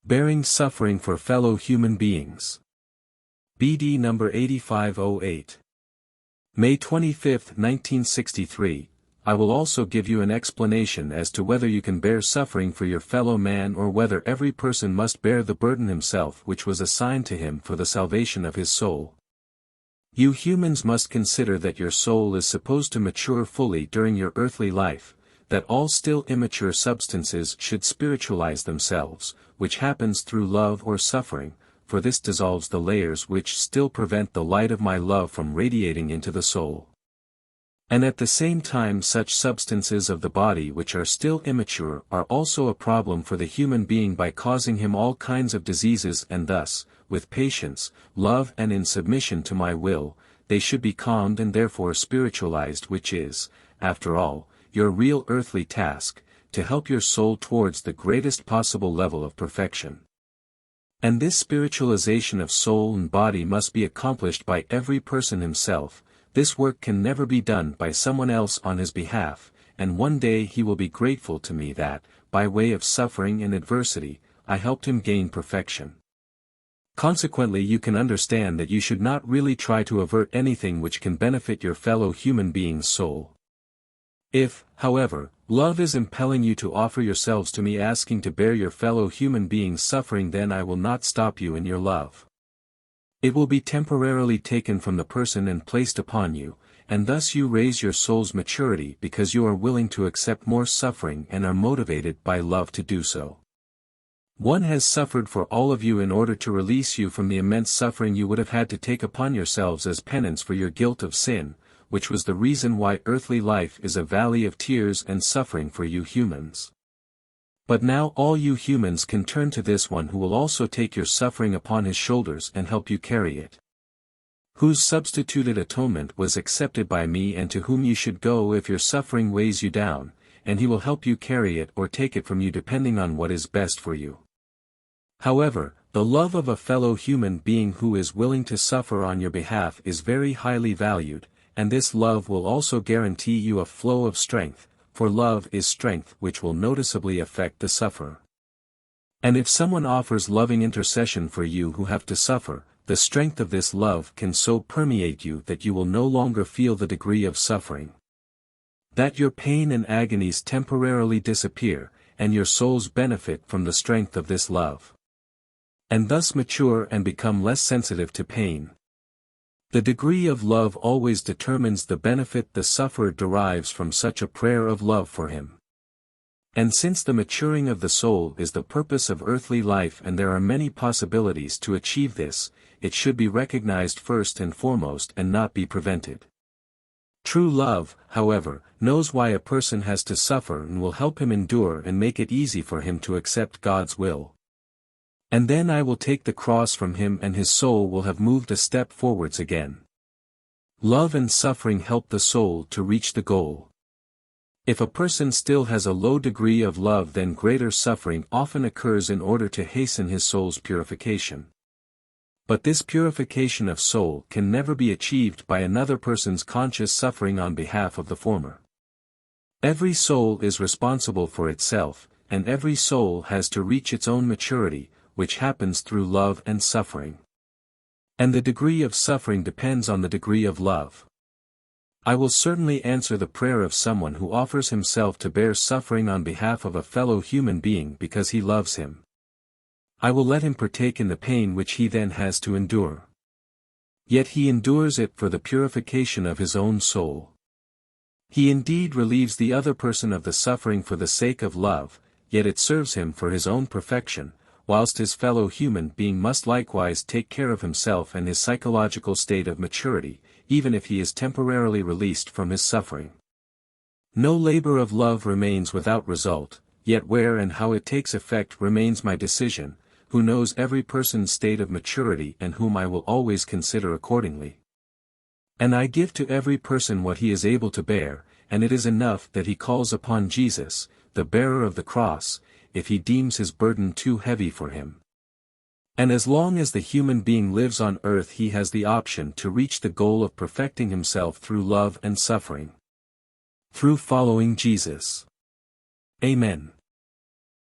Bearing suffering for fellow human beings. BD number 8508. May 25, 1963. I will also give you an explanation as to whether you can bear suffering for your fellow man or whether every person must bear the burden himself which was assigned to him for the salvation of his soul. You humans must consider that your soul is supposed to mature fully during your earthly life, that all still immature substances should spiritualize themselves, which happens through love or suffering, for this dissolves the layers which still prevent the light of my love from radiating into the soul. And at the same time such substances of the body which are still immature are also a problem for the human being by causing him all kinds of diseases, and thus, with patience, love and in submission to my will, they should be calmed and therefore spiritualized, which is, after all, your real earthly task, to help your soul towards the greatest possible level of perfection. And this spiritualization of soul and body must be accomplished by every person himself. This work can never be done by someone else on his behalf, and one day he will be grateful to me that, by way of suffering and adversity, I helped him gain perfection. Consequently, you can understand that you should not really try to avert anything which can benefit your fellow human being's soul. If, however, love is impelling you to offer yourselves to me asking to bear your fellow human being's suffering, then I will not stop you in your love. It will be temporarily taken from the person and placed upon you, and thus you raise your soul's maturity because you are willing to accept more suffering and are motivated by love to do so. One has suffered for all of you in order to release you from the immense suffering you would have had to take upon yourselves as penance for your guilt of sin, which was the reason why earthly life is a valley of tears and suffering for you humans. But now all you humans can turn to this one who will also take your suffering upon his shoulders and help you carry it. Whose substituted atonement was accepted by me, and to whom you should go if your suffering weighs you down, and he will help you carry it or take it from you depending on what is best for you. However, the love of a fellow human being who is willing to suffer on your behalf is very highly valued, and this love will also guarantee you a flow of strength, for love is strength which will noticeably affect the sufferer. And if someone offers loving intercession for you who have to suffer, the strength of this love can so permeate you that you will no longer feel the degree of suffering. That your pain and agonies temporarily disappear, and your souls benefit from the strength of this love. And thus mature and become less sensitive to pain. The degree of love always determines the benefit the sufferer derives from such a prayer of love for him. And since the maturing of the soul is the purpose of earthly life and there are many possibilities to achieve this, it should be recognized first and foremost and not be prevented. True love, however, knows why a person has to suffer and will help him endure and make it easy for him to accept God's will. And then I will take the cross from him and his soul will have moved a step forwards again. Love and suffering help the soul to reach the goal. If a person still has a low degree of love, then greater suffering often occurs in order to hasten his soul's purification. But this purification of soul can never be achieved by another person's conscious suffering on behalf of the former. Every soul is responsible for itself, and every soul has to reach its own maturity, which happens through love and suffering. And the degree of suffering depends on the degree of love. I will certainly answer the prayer of someone who offers himself to bear suffering on behalf of a fellow human being because he loves him. I will let him partake in the pain which he then has to endure. Yet he endures it for the purification of his own soul. He indeed relieves the other person of the suffering for the sake of love, yet it serves him for his own perfection, whilst his fellow human being must likewise take care of himself and his psychological state of maturity, even if he is temporarily released from his suffering. No labor of love remains without result, yet where and how it takes effect remains my decision, who knows every person's state of maturity and whom I will always consider accordingly. And I give to every person what he is able to bear, and it is enough that he calls upon Jesus, the bearer of the cross, if he deems his burden too heavy for him. And as long as the human being lives on earth, he has the option to reach the goal of perfecting himself through love and suffering. Through following Jesus. Amen.